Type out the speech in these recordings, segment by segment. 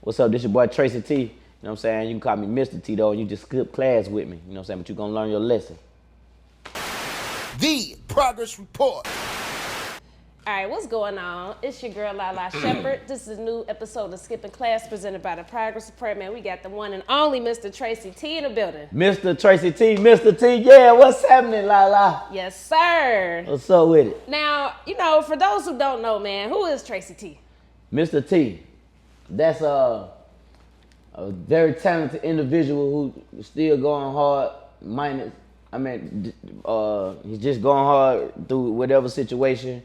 What's up? This your boy Tracy T. You know what I'm saying? You can call me Mr. T though, and you just skip class with me. You know what I'm saying? But you gonna learn your lesson. The Progress Report. All right, what's going on? It's your girl, Lala Shepherd. This is a new episode of Skipping Class presented by the Progress Report. Man, we got the one and only Mr. Tracy T in the building. Mr. Tracy T, Mr. T, yeah, what's happening, Lala? Yes, sir. What's up with it? Now, you know, for those who don't know, man, who is Tracy T? Mr. T, that's a very talented individual who's still going hard, he's just going hard through whatever situation.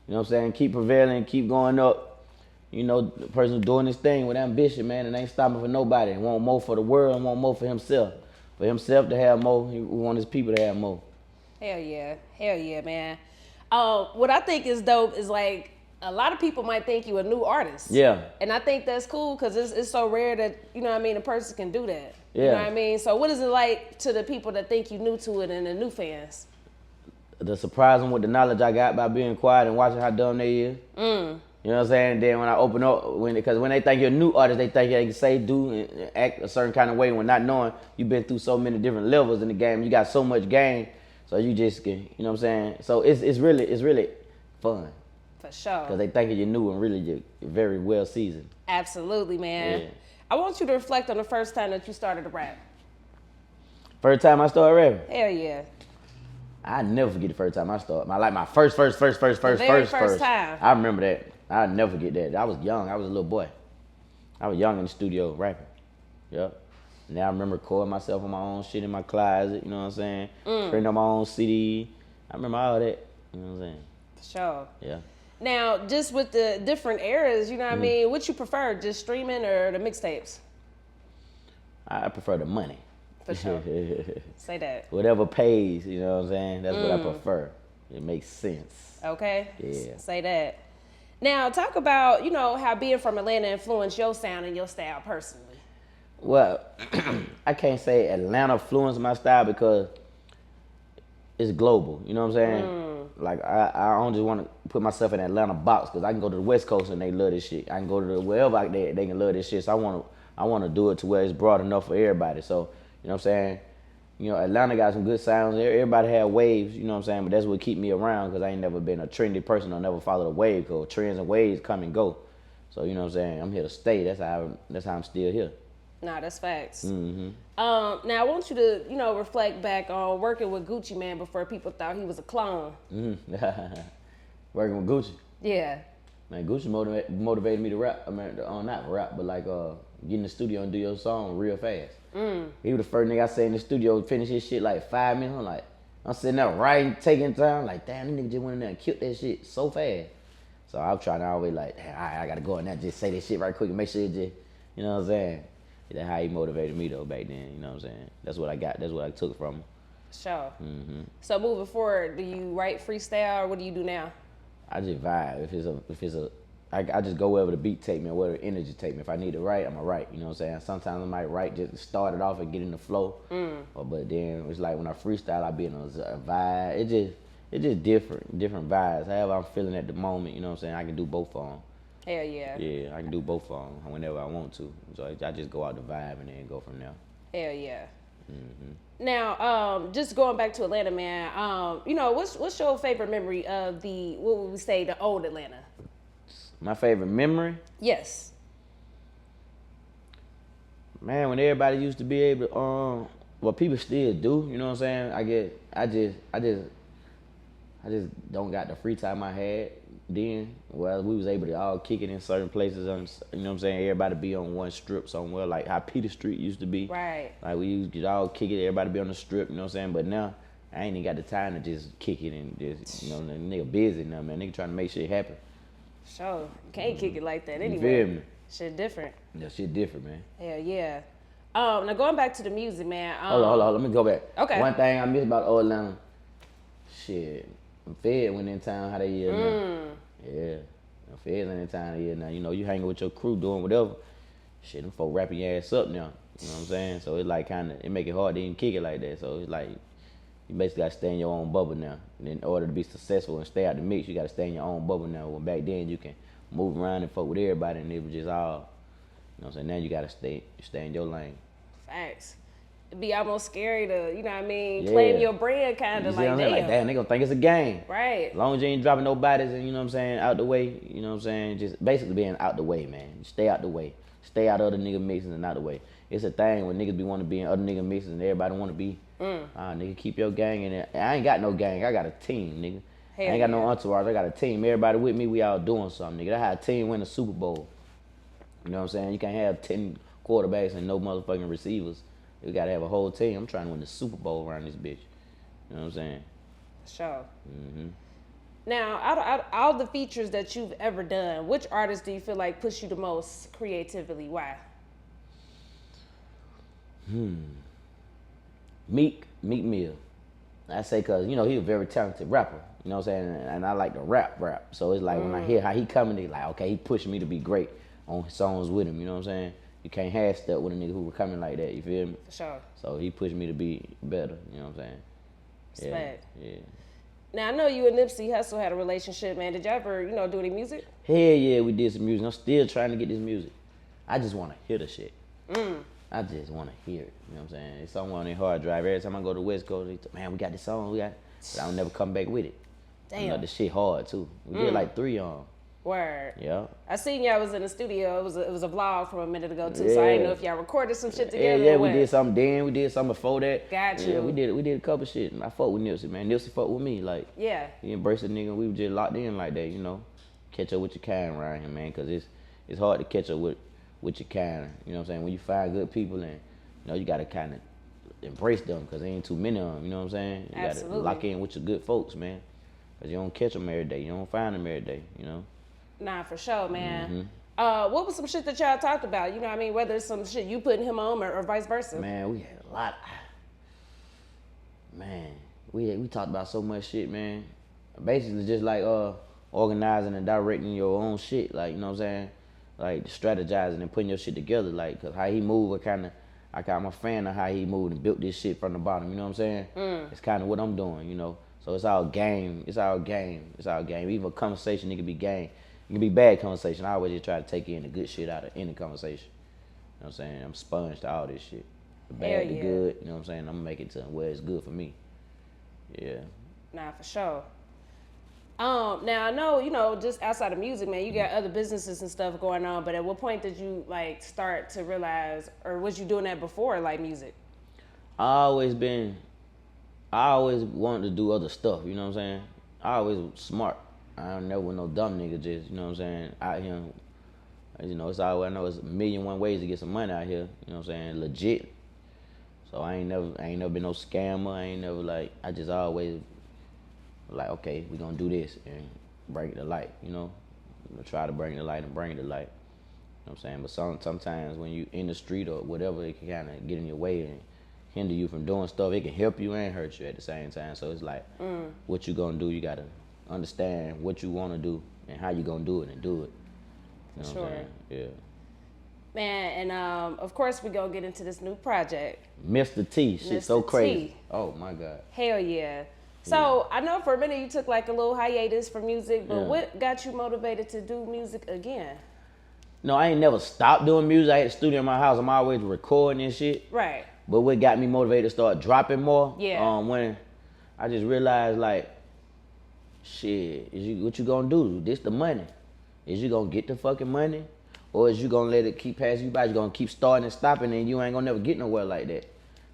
You know what I'm saying? Keep prevailing, keep going up. You know, the person who's doing this thing with ambition, man, and ain't stopping for nobody. Want more for the world and want more for himself. For himself to have more, he want his people to have more. Hell yeah, man. What I think is dope is like, a lot of people might think you a new artist. Yeah. And I think that's cool because it's so rare that, you know what I mean, a person can do that. Yeah. You know what I mean? So what is it like to the people that think you new to it and the new fans? The surprise them with the knowledge I got by being quiet and watching how dumb they is. You know what I'm saying? Then when I open up, because when they think you're a new artist, they think they can say, do, and act a certain kind of way when not knowing you've been through so many different levels in the game. You got so much game, so you just can, you know what I'm saying? So it's really fun. For sure. Because they think you're new and really you're very well seasoned. Absolutely, man. Yeah. I want you to reflect on the first time that you started to rap. First time I started rapping? Hell yeah. I never forget the first time I started. My first time. I remember that. I'll never forget that. I was young. I was a little boy. I was young in the studio rapping. Yep. Now I remember recording myself on my own shit in my closet, you know what I'm saying? Printing on my own CD. I remember all that, you know what I'm saying? For sure. Yeah. Now, just with the different eras, you know what I mean? What you prefer, just streaming or the mixtapes? I prefer the money. For sure. Say that. Whatever pays, you know what I'm saying? That's what I prefer. It makes sense. Okay. Yeah. Say that. Now, talk about, you know, how being from Atlanta influenced your sound and your style personally. Well, I can't say Atlanta influenced my style because it's global, you know what I'm saying? Like, I don't just want to put myself in an Atlanta box because I can go to the West Coast and they love this shit. I can go to wherever they can love this shit. So I want to do it to where it's broad enough for everybody. So, you know what I'm saying? You know, Atlanta got some good sounds. Everybody had waves, you know what I'm saying? But that's what keep me around because I ain't never been a trendy person. I never followed a wave because trends and waves come and go. So, you know what I'm saying? I'm here to stay. That's how I'm still here. Nah, that's facts. Now, I want you to, you know, reflect back on working with Gucci Man before people thought he was a clone. Working with Gucci. Yeah. Man, Gucci motivated me to rap. I mean, not rap, but like get in the studio and do your song real fast. He was the first nigga I say in the studio, finish his shit like 5 minutes. I'm sitting there writing, taking time. Like, damn, this nigga just went in there and killed that shit so fast. So I'm trying to always like, damn, I gotta go in there and just say this shit right quick and make sure it just, you know what I'm saying? That's how he motivated me though back then, you know what I'm saying? That's what I got, that's what I took from him. Sure. So moving forward, do you write freestyle or what do you do now? I just vibe. I just go wherever the beat take me or wherever the energy take me. If I need to write, I'm gonna write. You know what I'm saying? Sometimes I might write just to start it off and get in the flow. But then it's like when I freestyle, I be in a vibe. It's just different vibes. However I'm feeling at the moment, you know what I'm saying? I can do both of them. Hell yeah. Yeah, I can do both of them whenever I want to. So I just go out the vibe and then go from there. Hell yeah. Now, just going back to Atlanta, man. You know, what's your favorite memory of what would we say, the old Atlanta? My favorite memory? Yes. Man, when everybody used to be able to, well, people still do, you know what I'm saying? I just don't got the free time I had then. Well, we was able to all kick it in certain places, you know what I'm saying? Everybody be on one strip somewhere, like how Peter Street used to be. Right. Like we used to all kick it, everybody be on the strip, you know what I'm saying? But now, I ain't even got the time to just kick it and just, you know, the nigga busy now, man. Nigga trying to make shit happen. Sure. Can't kick it like that anyway. You feel me? Shit different. Yeah, shit different, man. Hell yeah. Now going back to the music, man. Hold on, let me go back. Okay. One thing I miss about old Atlanta, shit, them Fed went in town how they is now. Yeah, them Feds ain't in town here now. You know, you hanging with your crew doing whatever. Shit, them folk wrapping your ass up now. You know what I'm saying? So it's like it make it hard to even kick it like that. So it's like, you basically got to stay in your own bubble now. And in order to be successful and stay out the mix, you got to stay in your own bubble now. When back then you can move around and fuck with everybody and it was just all, what I'm saying? Now you gotta stay in your lane. Facts. It'd be almost scary to, you know what I mean, Yeah. claim your brand kind of like, damn. Like, damn, they gonna think it's a game. Right. As long as you ain't dropping no bodies and, you know what I'm saying, out the way, you know what I'm saying? Just basically being out the way, man. Stay out the way. Stay out of other nigga mixes and out the way. It's a thing when niggas be want to be in other nigga mixes and everybody want to be. Nigga, keep your gang in there. I ain't got no gang. I got a team, nigga. Hell I ain't got no entourage. I got a team. Everybody with me, we all doing something, nigga. That's how a team win the Super Bowl. You know what I'm saying? You can't have 10 quarterbacks and no motherfucking receivers. You gotta have a whole team. I'm trying to win the Super Bowl around this bitch. You know what I'm saying? Sure. Now, out of all the features that you've ever done, which artist do you feel like push you the most creatively? Why? Meek Mill. I say cause, you know, he a very talented rapper. You know what I'm saying? And I like to rap. So it's like when I hear how he coming, they like, okay, he pushing me to be great on songs with him. You know what I'm saying? You can't half step with a nigga who coming like that. You feel me? For sure. So he pushed me to be better. You know what I'm saying? Respect. Yeah. Now, I know you and Nipsey Hussle had a relationship, man. Did y'all ever, you know, do any music? Hell yeah, we did some music. I'm still trying to get this music. I just want to hear the shit. I just want to hear it. You know what I'm saying? It's somewhere on their hard drive. Every time I go to West Coast, they say, man, we got this song, but I'll never come back with it. Damn. You know, the shit hard too. We did like 3 on 'em. Word. Yeah. I seen y'all was in the studio. It was a vlog from a minute ago too, so I didn't know if y'all recorded some shit together. Yeah, we did something then. We did something before that. Got you. Yeah, we did a couple shit. I fuck with Nipsey, man. Nipsey fuck with me, like. Yeah. He embraced the nigga. We were just locked in like that, you know. Catch up with your kind around here, man, cause it's hard to catch up with your kind. You know what I'm saying? When you find good people and, you know, you gotta kind of embrace them, cause there ain't too many of them. You know what I'm saying? You Absolutely. gotta lock in with your good folks, man. Cause you don't catch them every day. You don't find them every day, you know. Nah, for sure, man. What was some shit that y'all talked about? You know what I mean? Whether it's some shit you putting him on or vice versa. Man, we had a lot. Man, we talked about so much shit, man. Basically just like organizing and directing your own shit, like, you know what I'm saying? Like strategizing and putting your shit together, like, cause how he moved, I'm a fan of how he moved and built this shit from the bottom, you know what I'm saying? It's kind of what I'm doing, you know? So it's all game. Even a conversation, it can be game. It can be bad conversation. I always just try to take in the good shit out of any conversation. You know what I'm saying? I'm sponge to all this shit. The bad, the good, you know what I'm saying? I'm gonna make it to where it's good for me. Yeah. Nah, for sure. Now I know, you know, just outside of music, man, you got other businesses and stuff going on, but at what point did you like start to realize, or was you doing that before, like music? I always wanted to do other stuff, you know what I'm saying? I always was smart. I never was no dumb nigga, just, you know what I'm saying, out here. You know, it's all I know it's 1,000,001 ways to get some money out here, you know what I'm saying, legit. So I ain't never been no scammer. I ain't never like, I just always like, okay, we gonna do this and bring it to light, you know? Try to bring it to light and bring it to light. You know what I'm saying? But sometimes when you in the street or whatever, it can kind of get in your way and hinder you from doing stuff. It can help you and hurt you at the same time. So it's like, what you gonna do, you gotta understand what you wanna do and how you gonna do it and do it. You know what I'm saying? Yeah. Man, and of course we gonna get into this new project. Mr. T, shit so Mr. crazy. T. Oh my God. Hell yeah. So I know for a minute you took like a little hiatus from music, but what got you motivated to do music again? No, I ain't never stopped doing music. I had a studio in my house. I'm always recording and shit. Right. But what got me motivated to start dropping more? Yeah. When I just realized like, shit, what you gonna do? This the money. Is you gonna get the fucking money? Or is you gonna let it keep passing you by? You gonna keep starting and stopping and you ain't gonna never get nowhere like that.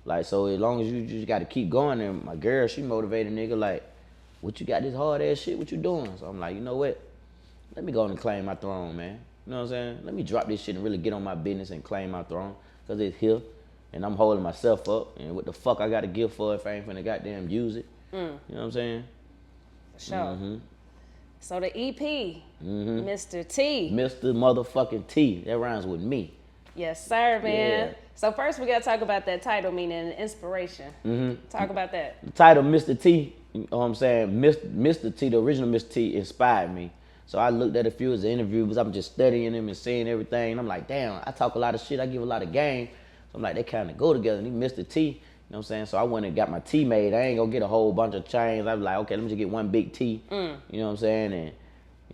Like, so as long as you just gotta keep going, and my girl, she motivated nigga like, what you got this hard ass shit, what you doing? So I'm like, you know what? Let me go and claim my throne, man. You know what I'm saying? Let me drop this shit and really get on my business and claim my throne. Cause it's here and I'm holding myself up. And what the fuck I gotta give for it if I ain't finna goddamn use it? You know what I'm saying? For sure. So the EP, Mr. T. Mr. motherfucking T. That rhymes with me. Yes, sir, man. Yeah. So first we gotta talk about that title, meaning inspiration. Talk about that. The title Mr. T, you know what I'm saying? Mr. T, the original Mr. T inspired me. So I looked at a few of the interviews, I'm just studying them and seeing everything. And I'm like, damn, I talk a lot of shit, I give a lot of game. So I'm like, they kind of go together. And he Mr. T, you know what I'm saying? So I went and got my T made. I ain't gonna get a whole bunch of chains. I was like, okay, let me just get one big T. You know what I'm saying?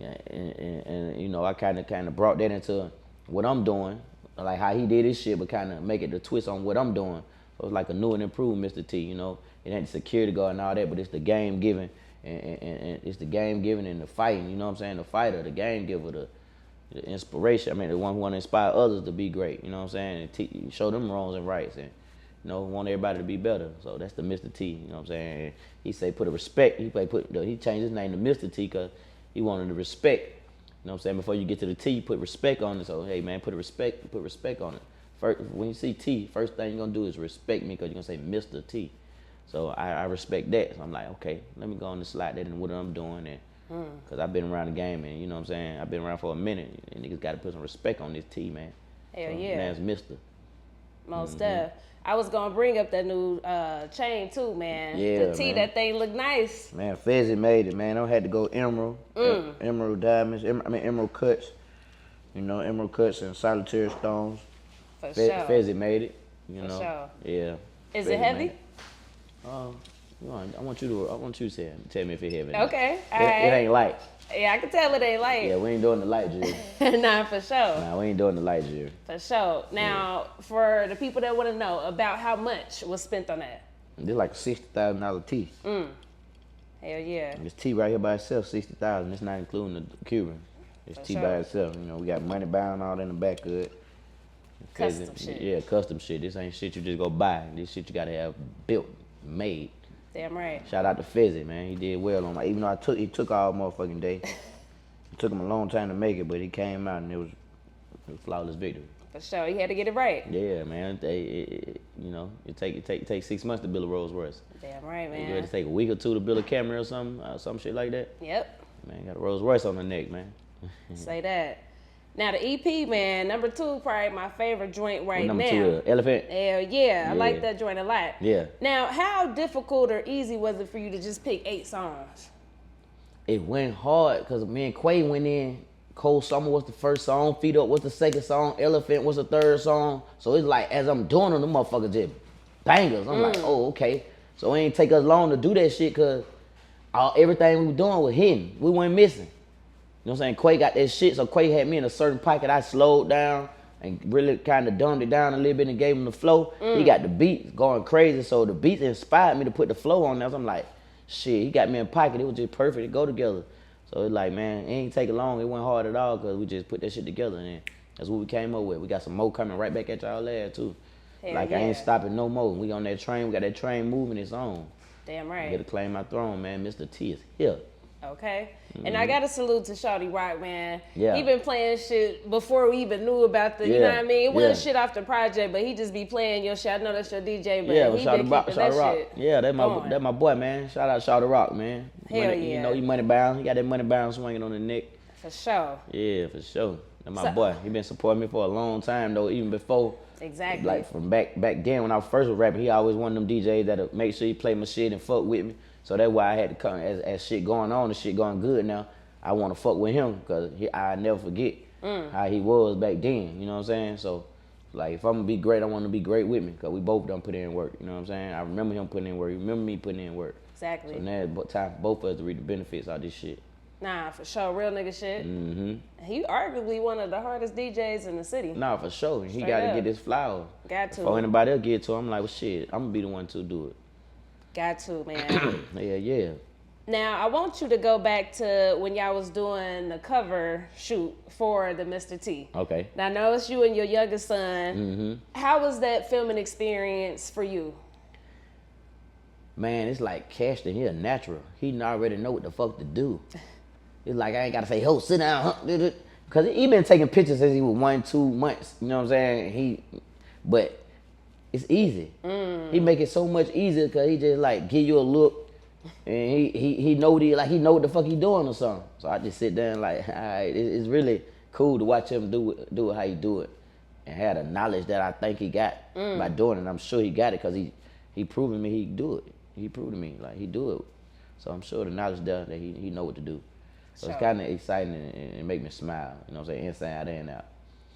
And you know, I kind of brought that into what I'm doing. like how he did his shit, but kind of make it the twist on what I'm doing. So it's like a new and improved Mr. T, you know. It ain't the security guard and all that, but it's the game giving, and it's the game giving and the fighting, you know what I'm saying? The fighter, the game giver, the inspiration. I mean, the one who want to inspire others to be great, you know what I'm saying? And show them wrongs and rights, and you know, want everybody to be better. So that's the Mr. T, you know what I'm saying? And he say put a respect. He changed his name to Mr. T because he wanted the respect. You know what I'm saying? Before you get to the T, you put respect on it. So hey man, put respect on it. First, when you see T, first thing you're gonna do is respect me because you're gonna say Mr. T. So I respect that. So I'm like, okay, let me go on and slide that in what I'm doing, and because I've been around the game, and you know what I'm saying, I've been around for a minute, and niggas got to put some respect on this T, man. Hell so, yeah. Man's Mister. Most def. I was gonna bring up that new chain too, man. Yeah, the T, man. that thing look nice. Man, Fezzy made it, man. I had to go emerald, emerald diamonds, emerald cuts. You know, emerald cuts and solitaire stones. For sure. Fezzy made it. You know. Sure. Yeah. Is Fezzy it heavy? I want you to tell me if it's heavy. Okay. It ain't light. Yeah, I can tell it ain't light. Yeah, we ain't doing the light, Jerry. Nah, for sure. Nah, we ain't doing the light, Jerry. For sure. Now, for the people that want to know about how much was spent on that. This like a $60,000 tee. Hell yeah. This tee right here by itself, $60,000. It's not including the Cuban. It's For tee sure. by itself. You know, we got money bound all in the back of it. Custom shit. Yeah, custom shit. This ain't shit you just go buy. This shit you gotta have built, made. Damn right. Shout out to Fezzy, man. He did well on my. Even though he took all motherfucking day. It took him a long time to make it, but he came out and it was a flawless victory. For sure, he had to get it right. Yeah, man. You know, it take 6 months to build a Rolls Royce. Damn right, You man. had to take a week or two to build a Camry or something, some shit like that. Yep. Man, got a Rolls Royce on the neck, man. Say that. Now the EP, man, number 2, probably my favorite joint right Number now. 2, Elephant. Hell yeah, I like that joint a lot. Yeah. Now, how difficult or easy was it for you to just pick 8 songs? It went hard because me and Quay went in. Cold Summer was the first song. Feet Up was the second song. Elephant was the third song. So it's like, as I'm doing them, the motherfuckers just bangers. I'm like, oh, okay. So it ain't take us long to do that shit because everything we were doing was hidden. We weren't missing. You know what I'm saying? Quay got that shit, so Quay had me in a certain pocket. I slowed down and really kind of dumbed it down a little bit and gave him the flow. He got the beats going crazy, so the beats inspired me to put the flow on there. So I'm like, shit, he got me in pocket. It was just perfect to go together. So it's like, man, it ain't take long. It wasn't hard at all because we just put that shit together, and that's what we came up with. We got some more coming right back at y'all ass, too. Hell like, yeah. I ain't stopping no more. We on that train. We got that train moving its own. Damn I right. get to claim my throne, man. Mr. T is here. Okay. And I got to salute to Shawty Rock, man. Yeah. He been playing shit before we even knew about the, you know what I mean? It wasn't shit off the project, but he just be playing your shit. I know that's your DJ, but he been keeping that Rock. shit. Yeah, that's my boy, man. Shout out Shawty Rock, man. Hell yeah. You know, he money bound. He got that money bound swinging on the neck. For sure. Yeah, for sure. That's my boy. He been supporting me for a long time, though, even before. Exactly. Like, from back then when I first was rapping, he always one of them DJs that'll make sure he play my shit and fuck with me. So that's why I had to come, as shit going on and shit going good now, I want to fuck with him because I never forget how he was back then, you know what I'm saying? So, like, if I'm going to be great, I want to be great with me because we both done put in work, you know what I'm saying? I remember him putting in work. He remember me putting in work. Exactly. So now it's time for both of us to reap the benefits out of this shit. Nah, for sure. Real nigga shit. Mm-hmm. He arguably one of the hardest DJs in the city. Nah, for sure. He Straight got to up. get his flowers. Got to. Before anybody else get to him, I'm like, well, shit, I'm going to be the one to do it. Got to, man. Yeah. Now, I want you to go back to when y'all was doing the cover shoot for the Mr. T. Okay. Now, I know it's you and your youngest son. Mm-hmm. How was that filming experience for you? Man, it's like Kashton, he a natural. He already know what the fuck to do. It's like I ain't gotta say, ho, sit down, huh? Cause he been taking pictures since he was 1-2 months. You know what I'm saying? But it's easy. He make it so much easier cause he just like give you a look, and he know what the fuck he doing or something. So I just sit there and like, all right, it's really cool to watch him do it how he do it, and have the knowledge that I think he got by doing it. I'm sure he got it cause he proven me he do it. He proved to me like he do it. So I'm sure the knowledge there that he know what to do. So it's kind of exciting and make me smile, you know what I'm saying, inside and out.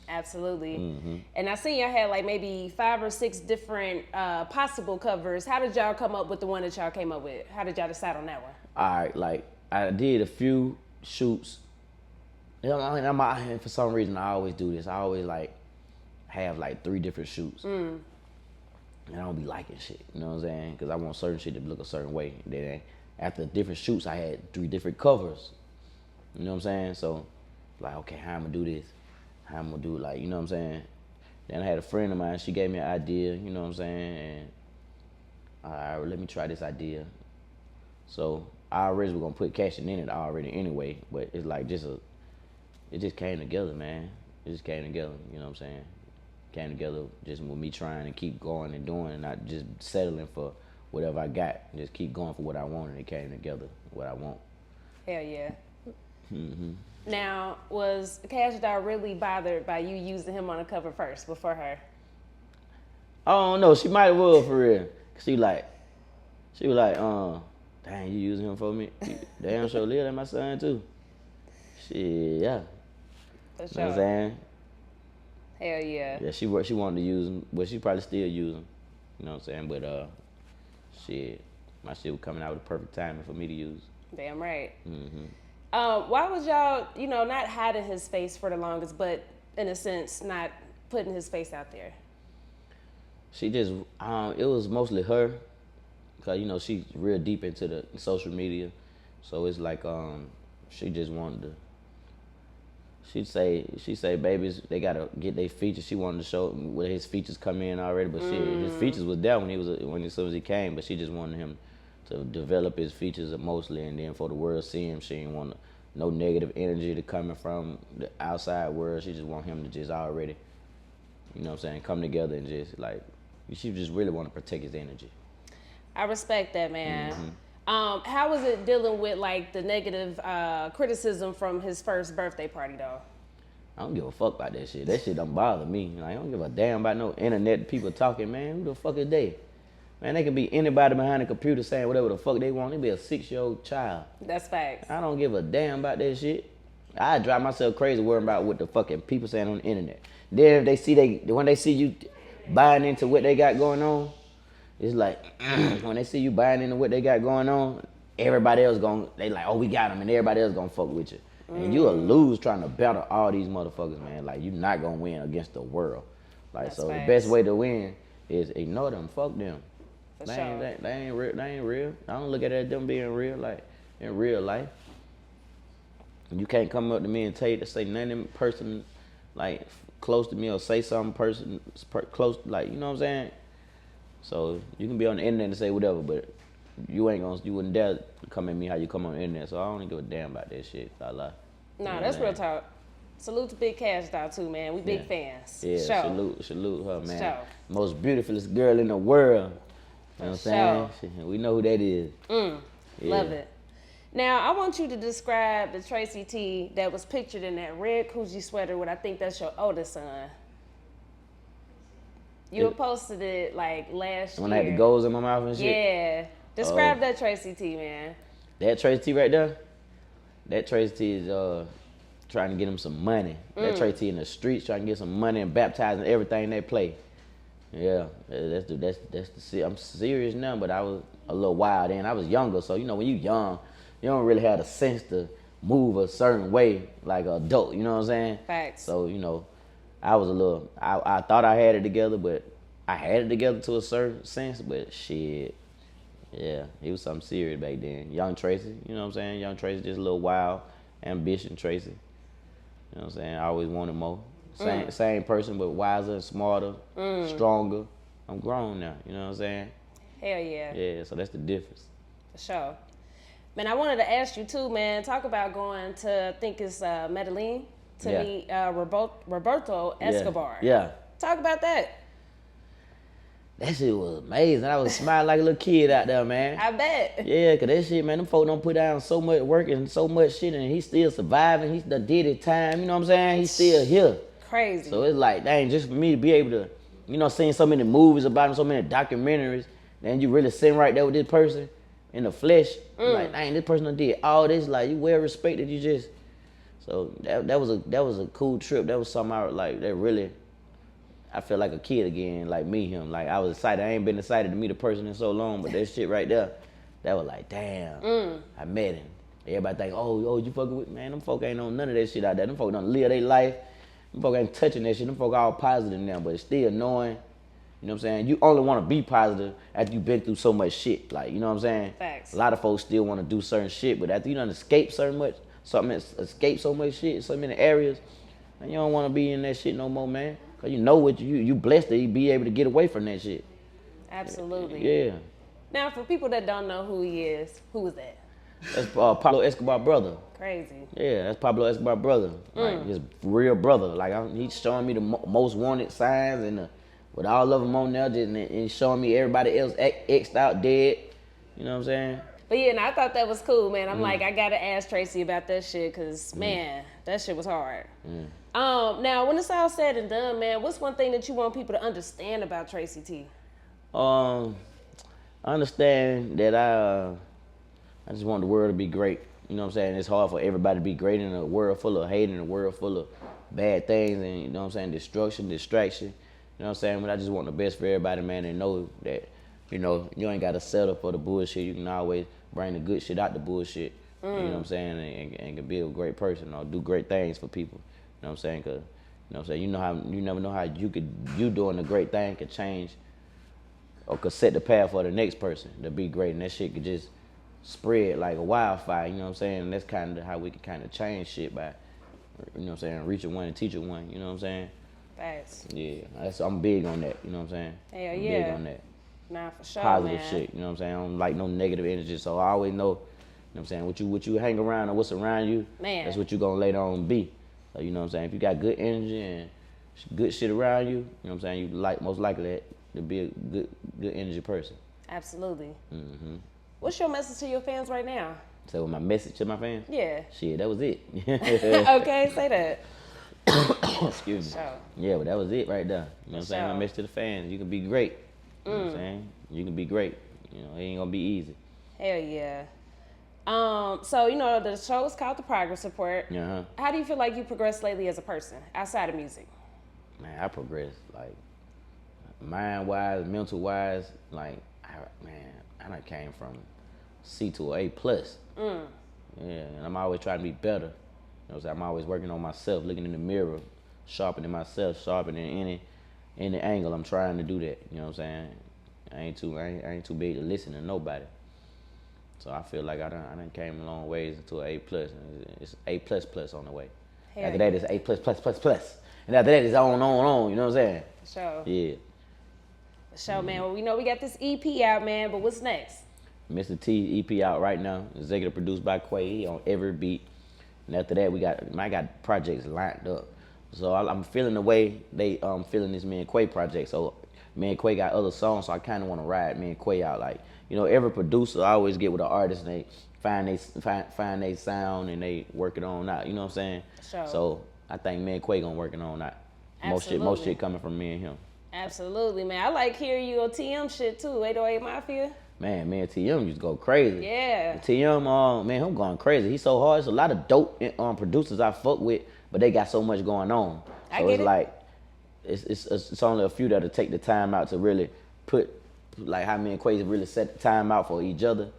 Absolutely. Mm-hmm. And I seen y'all had like maybe 5 or 6 different possible covers. How did y'all come up with the one that y'all came up with? How did y'all decide on that one? All right, like I did a few shoots. You know, and for some reason I always do this. I always like have like 3 different shoots. And I don't be liking shit, you know what I'm saying? Because I want certain shit to look a certain way. And then after different shoots, I had 3 different covers. You know what I'm saying? So, like, okay, how I'm gonna do this? How I'm gonna do it, like, you know what I'm saying? Then I had a friend of mine, she gave me an idea, you know what I'm saying? And, all right, let me try this idea. So, I already was gonna put Kashton in it already anyway, but it's like it just came together, man. It just came together, you know what I'm saying? Came together just with me trying to keep going and doing and not just settling for whatever I got. Just keep going for what I want, and it came together, what I want. Hell yeah. Now, was Kash Doll really bothered by you using him on the cover first before her? I don't know. She might have was for real. She was like, dang, you using him for me? Damn, sure live, that my son too. Shit, yeah. For sure. You know what I'm saying? Hell yeah. Yeah, she wanted to use him, but she probably still use him. You know what I'm saying? But shit, my shit was coming out with the perfect timing for me to use. Damn right. Why was y'all, not hiding his face for the longest, but in a sense, not putting his face out there? She just, it was mostly her, because, she's real deep into the social media. So it's like, she just wanted to, she'd say, babies, they got to get their features. She wanted to show where his features come in already, but shit, his features was there as soon as he came, but she just wanted him to develop his features mostly, and then for the world to see him, she didn't want no negative energy to coming from the outside world. She just want him to just already, you know what I'm saying, come together and just like, she just really want to protect his energy. I respect that, man. How was it dealing with like the negative criticism from his first birthday party though? I don't give a fuck about that shit. That shit don't bother me. Like, I don't give a damn about no internet people talking, man. Who the fuck is they? Man, they can be anybody behind the computer saying whatever the fuck they want. They be a 6-year-old child. That's facts. I don't give a damn about that shit. I drive myself crazy worrying about what the fucking people saying on the internet. Then if when they see you buying into what they got going on, it's like when they see you buying into what they got going on, everybody else they like, oh, we got them, and everybody else gonna fuck with you. And you'll lose trying to battle all these motherfuckers, man. Like, you're not gonna win against the world. Like, That's so facts. the best way to win is ignore them, fuck them. For They sure. ain't real. They ain't real. I don't look at it as them being real, like in real life. And you can't come up to me and say nothing person like close to me or say something close, like, you know what I'm saying. So you can be on the internet and say whatever, but you wouldn't dare come at me how you come on the internet. So I don't give a damn about that shit. I lie. Nah, that's real talk. Salute to Big Kash Doll too, man. We big fans. Yeah, Show. salute her, man. Show. Most beautifulest girl in the world. You know what I'm saying? Sure. We know who that is. Yeah. Love it. Now, I want you to describe the Tracy T that was pictured in that red Coogi sweater with, I think that's your oldest son. You posted it like last year. When I had the goals in my mouth and shit? Yeah. Describe that Tracy T, man. That Tracy T right there? That Tracy T is trying to get him some money. That Tracy T in the streets trying to get some money and baptizing everything they play. Yeah, that's the I'm serious now, but I was a little wild then. I was younger, so when you young, you don't really have the sense to move a certain way like an adult. You know what I'm saying? Facts. So I was a little. I thought I had it together, but I had it together to a certain sense. But shit, yeah, he was something serious back then. Young Tracy, you know what I'm saying? Young Tracy, just a little wild, ambition Tracy. You know what I'm saying? I always wanted more. Same person, but wiser and smarter, stronger. I'm grown now, you know what I'm saying? Hell yeah. Yeah, so that's the difference. For sure. Man, I wanted to ask you too, man, talk about going to, I think it's Medellin, to meet Roberto Escobar. Yeah. Talk about that. That shit was amazing. I was smiling like a little kid out there, man. I bet. Yeah, cause that shit, man, them folk don't put down so much work and so much shit, and he's still surviving. He done did his time, you know what I'm saying? He's still here. Crazy. So it's like, dang, just for me to be able to, seeing so many movies about him, so many documentaries, then you really sitting right there with this person in the flesh, like, dang, this person done did all this, like, you well respected, you just, so that was a cool trip. That was something I felt like a kid again, like meet him. Like, I was excited. I ain't been excited to meet a person in so long, but that shit right there, that was like, damn, I met him. Everybody think, oh, you fucking with, man, them folk ain't on none of that shit out there. Them folk done live their life. Them folk ain't touching that shit. Them folk all positive now, but it's still annoying. You know what I'm saying? You only want to be positive after you've been through so much shit. Like, you know what I'm saying? Facts. A lot of folks still want to do certain shit, but after you done escape so much shit, so many areas, man, you don't want to be in that shit no more, man. Cause you know what you blessed to be able to get away from that shit. Absolutely. Yeah. Now, for people that don't know who he is, who is that? That's Pablo Escobar brother. Crazy. Yeah, that's Pablo Escobar brother. Like his real brother. Like he's showing me the most wanted signs and with all of them on there, and showing me everybody else X'd out dead. You know what I'm saying? But yeah, and I thought that was cool, man. I'm like, I gotta ask Tracy about that shit, cause man, that shit was hard. Now, when it's all said and done, man, what's one thing that you want people to understand about Tracy T? I understand that I just want the world to be great. You know what I'm saying? It's hard for everybody to be great in a world full of hate, in a world full of bad things, and you know what I'm saying, destruction, distraction. You know what I'm saying? But I just want the best for everybody, man, and know that, you know, you ain't got to settle for the bullshit. You can always bring the good shit out the bullshit. You know what I'm saying? And can be a great person or do great things for people. You know what I'm saying? Cause, you know what I'm saying? You never know how you doing a great thing could change or could set the path for the next person to be great, and that shit could just spread like a wildfire. You know what I'm saying? And that's kind of how we can kind of change shit by, you know what I'm saying, reaching one and teaching one. You know what I'm saying? Facts. Yeah, I'm big on that. You know what I'm saying? Hell I'm yeah. big on that. Nah, for sure, Positive man. shit. You know what I'm saying? I don't like no negative energy, so I always know. You know what I'm saying? What you hang around or what's around you, Man. that's what you gonna later on be. So you know what I'm saying? If you got good energy and good shit around you, you know what I'm saying? You most likely to be a good energy person. Absolutely. What's your message to your fans right now? So my message to my fans? Yeah. Shit, that was it. Okay, say that. Excuse me. Sure. Yeah, but that was it right there. You know what I'm saying? Sure. My message to the fans, you can be great. You know what I'm saying? You can be great. You know, it ain't gonna be easy. Hell yeah. So, you know, the show is called The Progress Report. Uh-huh. How do you feel like you progressed lately as a person, outside of music? Man, I progressed, like, mind-wise, mental-wise, like, I done came from C to an A+. Yeah, and I'm always trying to be better. You know what I'm saying? I'm always working on myself, looking in the mirror, sharpening myself, sharpening any angle. I'm trying to do that. You know what I'm saying? I ain't too big to listen to nobody. So I feel like I done came a long ways to an A+. It's A++ on the way. Hell After that, it's A++++. And after that, it's on. You know what I'm saying? For sure. Yeah. For sure, man. Well, we know we got this EP out, man, but what's next? Mr. T EP out right now. Executive produced by Quay on every beat. And after that, I got projects lined up. So I'm feeling the way they feeling this me and Quay project. So me and Quay got other songs, so I kind of want to ride me and Quay out. Like, you know, every producer I always get with an artist and they find they sound and they work it on out. You know what I'm saying? Sure. So I think me and Quay gonna work it on out. Most shit coming from me and him. Absolutely, man. I like hearing you on TM shit too. 808 Mafia. Man, me and TM used to go crazy. Yeah. TM, man, him going crazy. He's so hard. It's a lot of dope producers I fuck with, but they got so much going on. So it's like, it's only a few that'll take the time out to really put, like how me and Quay really set the time out for each other.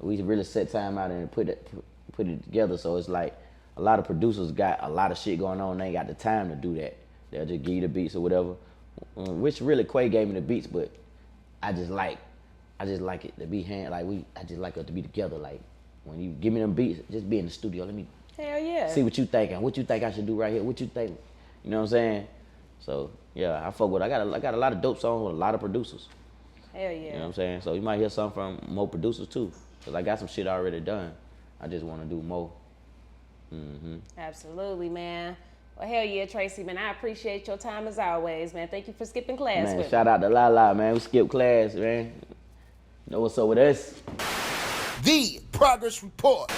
We really set time out and put it together. So it's like a lot of producers got a lot of shit going on. They ain't got the time to do that. They'll just give you the beats or whatever. Which really Quay gave me the beats, but I just like it to be I just like it to be together. Like when you give me them beats, just be in the studio. Let me Hell yeah. see what you thinking. What you think I should do right here? What you think? You know what I'm saying? So yeah, I fuck with. I got a lot of dope songs with a lot of producers. Hell yeah. You know what I'm saying? So you might hear something from more producers too, cause I got some shit already done. I just want to do more. Absolutely, man. Well, hell yeah, Tracy, man. I appreciate your time as always, man. Thank you for skipping class Man, with shout out to La, man. We skipped class, man. Know what's up with us? The Progress Report.